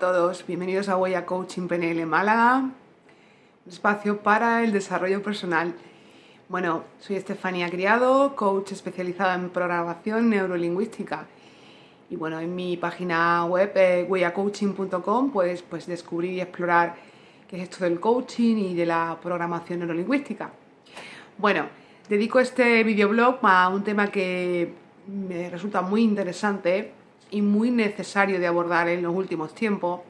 todos, bienvenidos a Huella Coaching PNL Málaga, un espacio para el desarrollo personal. Bueno, soy Estefanía Criado, coach especializada en programación neurolingüística. Y bueno, en mi página web, huellacoaching.com, puedes descubrir y explorar qué es esto del coaching y de la programación neurolingüística. Bueno, dedico este videoblog a un tema que me resulta muy interesante y muy necesario de abordar en los últimos tiempos,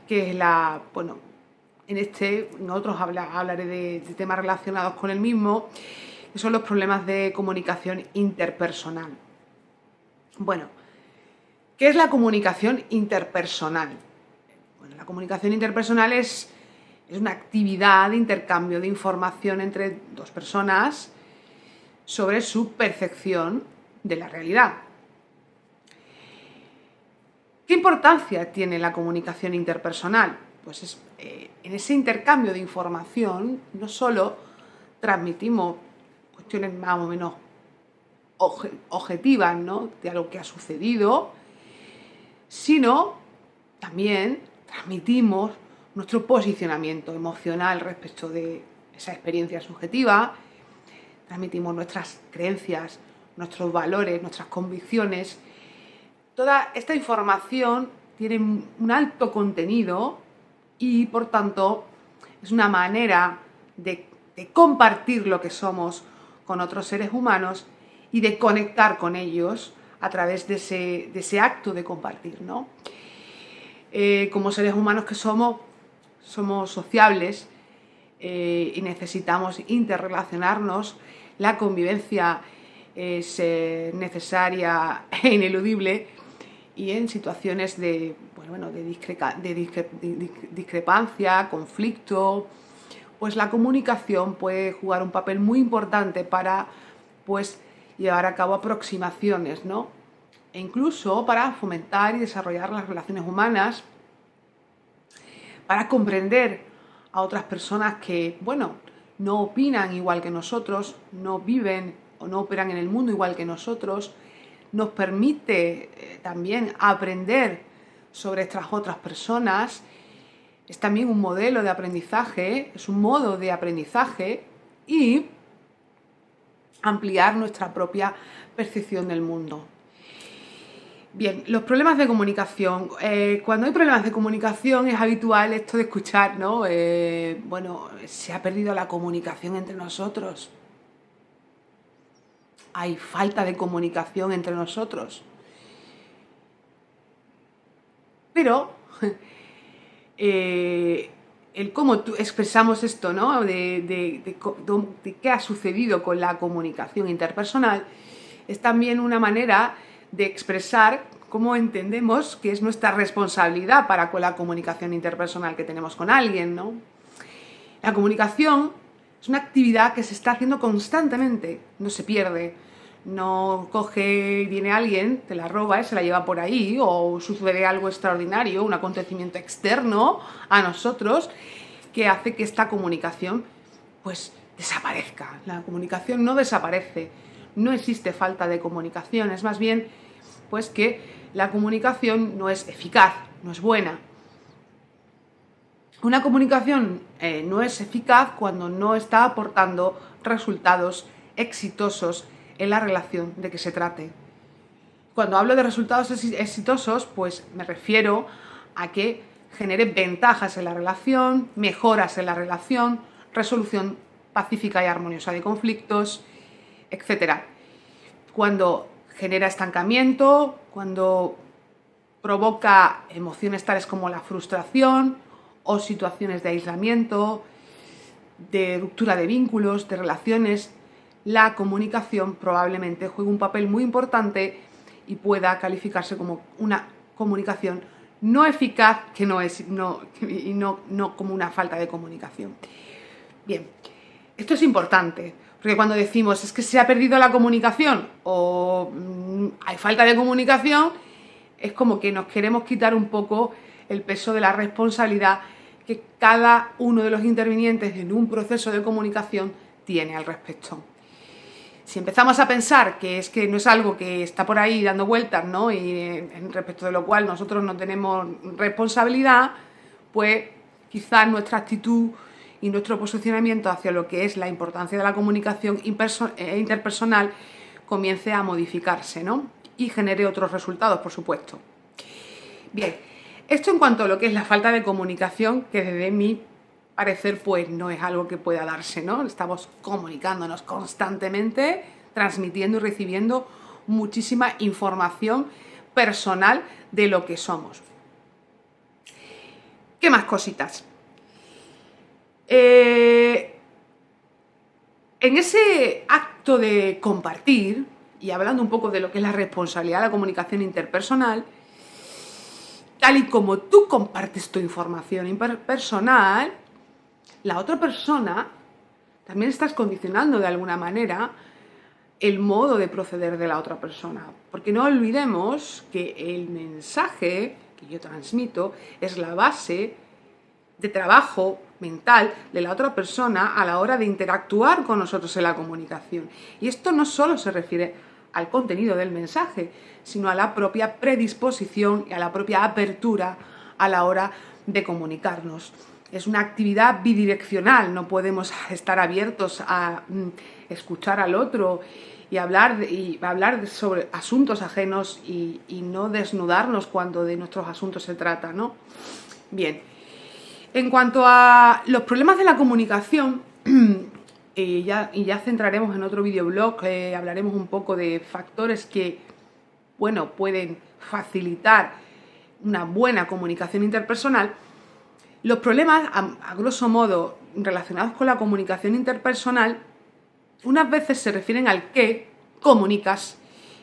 que es en otros hablaré de temas relacionados con el mismo, que son los problemas de comunicación interpersonal. Bueno, ¿qué es la comunicación interpersonal? Bueno, la comunicación interpersonal es una actividad de intercambio de información entre dos personas sobre su percepción de la realidad. ¿Qué importancia tiene la comunicación interpersonal? Pues en ese intercambio de información no solo transmitimos cuestiones más o menos objetivas, ¿no?, de algo que ha sucedido, sino también transmitimos nuestro posicionamiento emocional respecto de esa experiencia subjetiva, transmitimos nuestras creencias, nuestros valores, nuestras convicciones. Toda esta información tiene un alto contenido y, por tanto, es una manera de compartir lo que somos con otros seres humanos y de conectar con ellos a través de ese acto de compartir, ¿no? Como seres humanos que somos sociables y necesitamos interrelacionarnos. La convivencia es necesaria e ineludible, y en situaciones de discrepancia, conflicto, pues la comunicación puede jugar un papel muy importante para llevar a cabo aproximaciones, ¿no? E incluso para fomentar y desarrollar las relaciones humanas, para comprender a otras personas que, no opinan igual que nosotros, no viven o no operan en el mundo igual que nosotros. Nos permite también aprender sobre estas otras personas. Es también un modelo de aprendizaje, es un modo de aprendizaje y ampliar nuestra propia percepción del mundo. Bien, los problemas de comunicación. Cuando hay problemas de comunicación es habitual esto de escuchar, ¿no? Se ha perdido la comunicación entre nosotros. Hay falta de comunicación entre nosotros. Pero el cómo expresamos esto, ¿no?, de qué ha sucedido con la comunicación interpersonal, es también una manera de expresar cómo entendemos que es nuestra responsabilidad para con la comunicación interpersonal que tenemos con alguien, ¿no? La comunicación es una actividad que se está haciendo constantemente, no se pierde. No viene alguien, te la roba y se la lleva por ahí, o sucede algo extraordinario, un acontecimiento externo a nosotros que hace que esta comunicación desaparezca. La comunicación no desaparece, no existe falta de comunicación, es más bien que la comunicación no es eficaz, no es buena. Una comunicación no es eficaz cuando no está aportando resultados exitosos en la relación de que se trate. Cuando hablo de resultados exitosos, me refiero a que genere ventajas en la relación, mejoras en la relación, resolución pacífica y armoniosa de conflictos, etc. Cuando genera estancamiento, cuando provoca emociones tales como la frustración o situaciones de aislamiento, de ruptura de vínculos, de relaciones, la comunicación probablemente juegue un papel muy importante y pueda calificarse como una comunicación no eficaz, no como una falta de comunicación. Bien, esto es importante, porque cuando decimos es que se ha perdido la comunicación o hay falta de comunicación, es como que nos queremos quitar un poco el peso de la responsabilidad que cada uno de los intervinientes en un proceso de comunicación tiene al respecto. Si empezamos a pensar que es que no es algo que está por ahí dando vueltas, ¿no? Y respecto de lo cual nosotros no tenemos responsabilidad, pues quizás nuestra actitud y nuestro posicionamiento hacia lo que es la importancia de la comunicación interpersonal comience a modificarse, ¿no? Y genere otros resultados, por supuesto. Bien, esto en cuanto a lo que es la falta de comunicación, que desde mi parecer pues no es algo que pueda darse, ¿no? Estamos comunicándonos constantemente, transmitiendo y recibiendo muchísima información personal de lo que somos. ¿Qué más cositas? En ese acto de compartir, y hablando un poco de lo que es la responsabilidad de la comunicación interpersonal, tal y como tú compartes tu información personal, la otra persona también estás condicionando de alguna manera el modo de proceder de la otra persona. Porque no olvidemos que el mensaje que yo transmito es la base de trabajo mental de la otra persona a la hora de interactuar con nosotros en la comunicación. Y esto no solo se refiere al contenido del mensaje, sino a la propia predisposición y a la propia apertura a la hora de comunicarnos. Es una actividad bidireccional, no podemos estar abiertos a escuchar al otro y hablar sobre asuntos ajenos y no desnudarnos cuando de nuestros asuntos se trata, ¿no? Bien, en cuanto a los problemas de la comunicación, ya centraremos en otro videoblog, hablaremos un poco de factores que, bueno, pueden facilitar una buena comunicación interpersonal. Los problemas, a grosso modo, relacionados con la comunicación interpersonal, unas veces se refieren al qué comunicas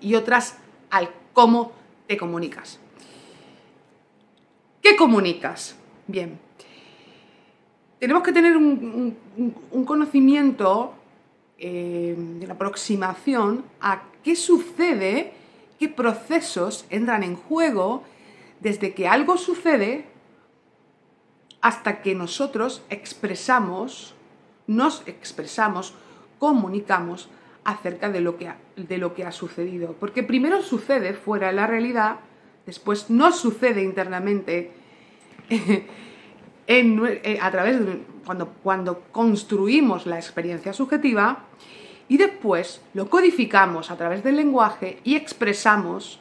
y otras al cómo te comunicas. ¿Qué comunicas? Bien, tenemos que tener un conocimiento de la aproximación a qué sucede, qué procesos entran en juego desde que algo sucede hasta que nosotros nos expresamos, comunicamos acerca de lo que ha sucedido. Porque primero sucede fuera de la después no sucede internamente a través de cuando construimos la experiencia subjetiva y después lo codificamos a través del lenguaje y expresamos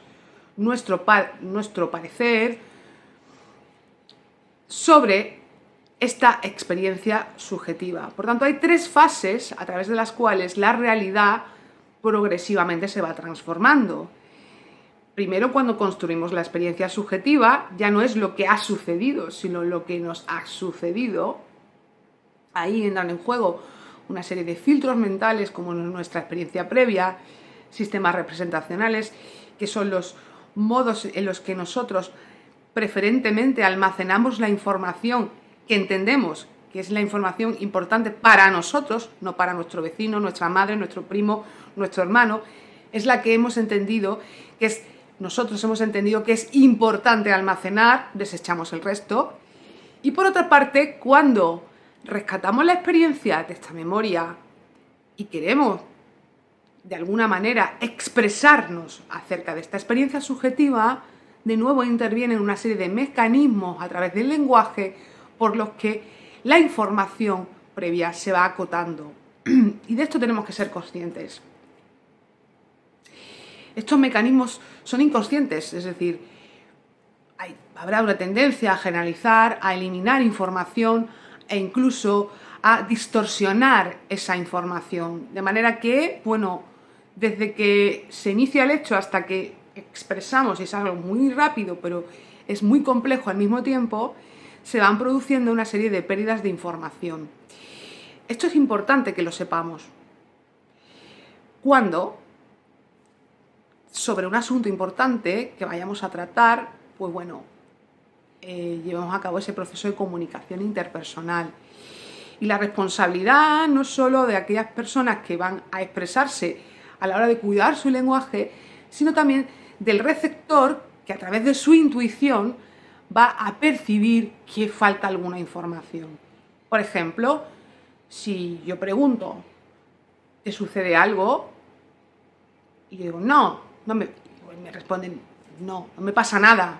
nuestro parecer sobre esta experiencia subjetiva. Por tanto, hay 3 fases a través de las cuales la realidad progresivamente se va transformando. Primero, cuando construimos la experiencia subjetiva, ya no es lo que ha sucedido, sino lo que nos ha sucedido. Ahí entran en juego una serie de filtros mentales, como nuestra experiencia previa, sistemas representacionales, que son los modos en los que nosotros preferentemente almacenamos la información que entendemos que es la información importante para nosotros, no para nuestro vecino, nuestra madre, nuestro primo, nuestro hermano. Es la que hemos entendido que es... Nosotros hemos entendido que es importante almacenar, desechamos el resto. Y por otra parte, cuando rescatamos la experiencia de esta memoria y queremos, de alguna manera, expresarnos acerca de esta experiencia subjetiva, de nuevo intervienen una serie de mecanismos a través del lenguaje por los que la información previa se va acotando. Y de esto tenemos que ser conscientes. Estos mecanismos son inconscientes, es decir, habrá una tendencia a generalizar, a eliminar información e incluso a distorsionar esa información. De manera que, bueno, desde que se inicia el hecho hasta que expresamos, y es algo muy rápido, pero es muy complejo al mismo tiempo, se van produciendo una serie de pérdidas de información. Esto es importante que lo sepamos. Cuando sobre un asunto importante que vayamos a tratar, pues bueno, llevamos a cabo ese proceso de comunicación interpersonal. Y la responsabilidad no solo de aquellas personas que van a expresarse a la hora de cuidar su lenguaje, sino también del receptor que a través de su intuición va a percibir que falta alguna información. Por ejemplo, si yo pregunto, ¿te sucede algo? Y yo digo, no, me responden, no me pasa nada.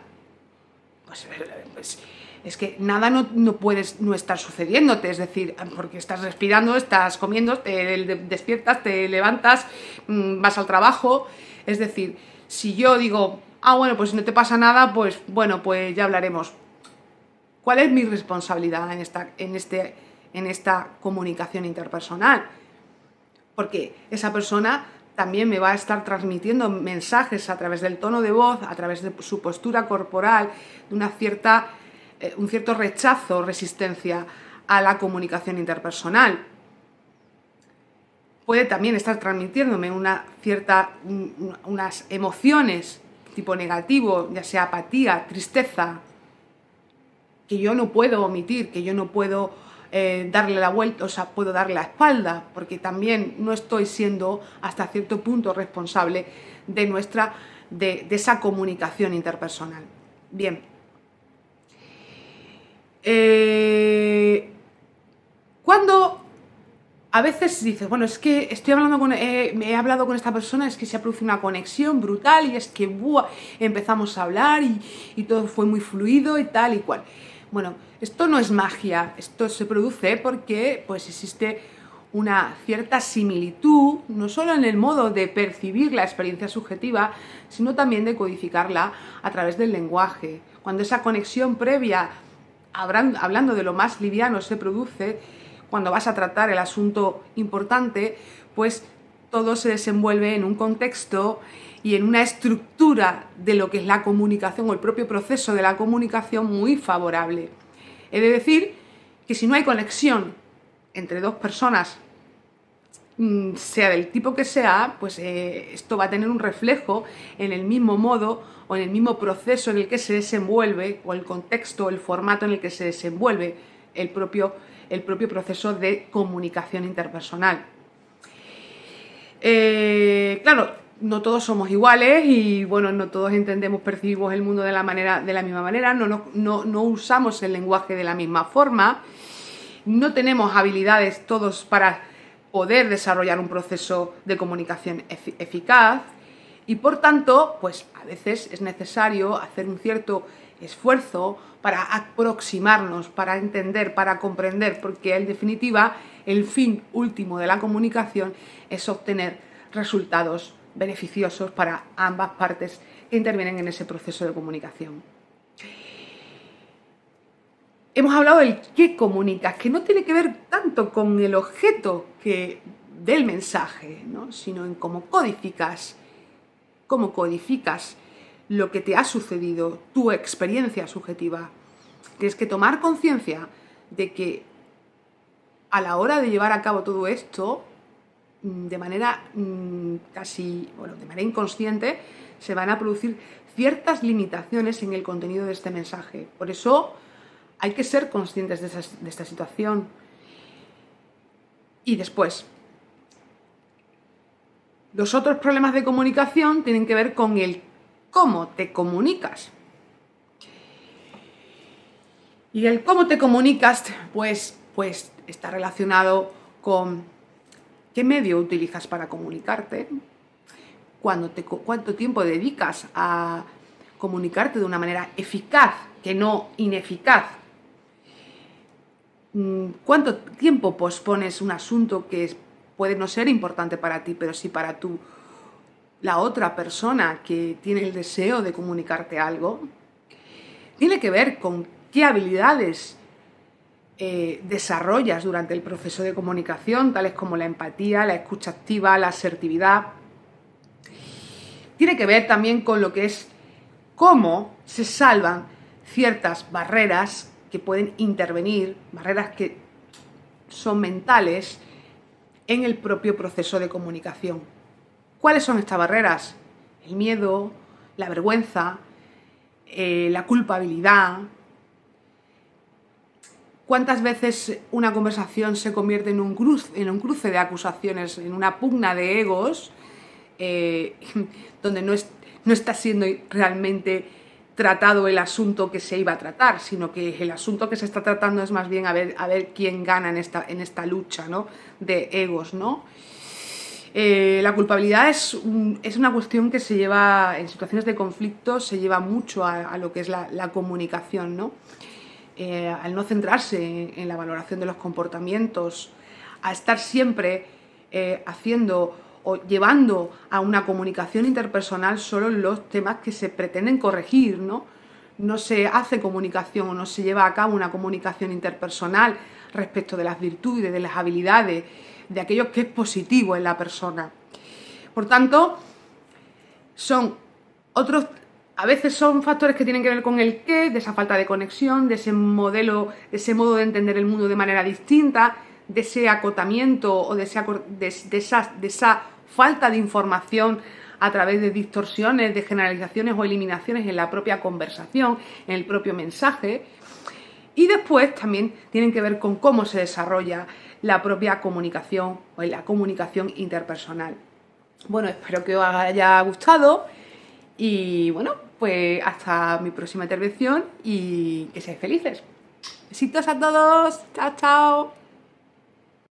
Pues es que nada no puedes no estar sucediéndote, es decir, porque estás respirando, estás comiendo, te despiertas, te levantas, vas al trabajo, es decir, si yo digo, bueno, pues si no te pasa nada, pues bueno, pues ya hablaremos. ¿Cuál es mi responsabilidad en esta comunicación interpersonal? Porque esa persona también me va a estar transmitiendo mensajes a través del tono de voz, a través de su postura corporal, de un cierto rechazo, resistencia a la comunicación interpersonal. Puede también estar transmitiéndome unas emociones tipo negativo, ya sea apatía, tristeza, que yo no puedo omitir, que yo no puedo darle la vuelta, o sea, puedo darle la espalda, porque también no estoy siendo hasta cierto punto responsable de esa comunicación interpersonal. Bien. Cuando a veces dices, bueno, es que he hablado con esta persona, es que se ha producido una conexión brutal y es que empezamos a hablar y todo fue muy fluido y tal y cual. Bueno, esto no es magia, esto se produce porque pues existe una cierta similitud, no solo en el modo de percibir la experiencia subjetiva, sino también de codificarla a través del lenguaje. Cuando esa conexión previa, hablando de lo más liviano, se produce, cuando vas a tratar el asunto importante, pues todo se desenvuelve en un contexto y en una estructura de lo que es la comunicación o el propio proceso de la comunicación muy favorable. He de decir que si no hay conexión entre dos personas, sea del tipo que sea, pues esto va a tener un reflejo en el mismo modo o en el mismo proceso en el que se desenvuelve, o el contexto, el formato en el que se desenvuelve el propio proceso de comunicación interpersonal. Claro, no todos somos iguales y bueno, no todos percibimos el mundo de la misma manera, no usamos el lenguaje de la misma forma, no tenemos habilidades todos para poder desarrollar un proceso de comunicación eficaz y por tanto, pues a veces es necesario hacer un cierto esfuerzo para aproximarnos, para entender, para comprender, porque en definitiva el fin último de la comunicación es obtener resultados beneficiosos para ambas partes que intervienen en ese proceso de comunicación. Hemos hablado del qué comunicas, que no tiene que ver tanto con el objeto del mensaje, ¿no? Sino en cómo codificas lo que te ha sucedido, tu experiencia subjetiva. Tienes que tomar conciencia de que a la hora de llevar a cabo todo esto, de manera de manera inconsciente, se van a producir ciertas limitaciones en el contenido de este mensaje. Por eso hay que ser conscientes de esta situación. Y después, los otros problemas de comunicación tienen que ver con el cómo te comunicas. Y el cómo te comunicas, pues está relacionado con qué medio utilizas para comunicarte, cuánto tiempo dedicas a comunicarte de una manera eficaz, que no ineficaz. ¿Cuánto tiempo pospones un asunto que puede no ser importante para ti, pero sí para la otra persona que tiene el deseo de comunicarte algo? Tiene que ver con qué habilidades desarrollas durante el proceso de comunicación, tales como la empatía, la escucha activa, la asertividad. Tiene que ver también con lo que es cómo se salvan ciertas barreras que pueden intervenir, barreras que son mentales, en el propio proceso de comunicación. ¿Cuáles son estas barreras? El miedo, la vergüenza, la culpabilidad. ¿Cuántas veces una conversación se convierte en un cruce de acusaciones, en una pugna de egos, donde no está siendo realmente tratado el asunto que se iba a tratar, sino que el asunto que se está tratando es más bien a ver quién gana en esta lucha, ¿no?, de egos, ¿no? La culpabilidad es una cuestión que se lleva, en situaciones de conflicto, se lleva mucho a lo que es la comunicación, ¿no? Al no centrarse en la valoración de los comportamientos, a estar siempre haciendo o llevando a una comunicación interpersonal solo los temas que se pretenden corregir, ¿no? No se hace comunicación o no se lleva a cabo una comunicación interpersonal respecto de las virtudes, de las habilidades, de aquello que es positivo en la persona. Por tanto, a veces son factores que tienen que ver con el qué, de esa falta de conexión, de ese modelo, de ese modo de entender el mundo de manera distinta, de ese acotamiento o de esa falta de información a través de distorsiones, de generalizaciones o eliminaciones en la propia conversación, en el propio mensaje. Y después también tienen que ver con cómo se desarrolla la propia comunicación o la comunicación interpersonal. Bueno, espero que os haya gustado y bueno, pues hasta mi próxima intervención y que seáis felices. Besitos a todos, chao, chao.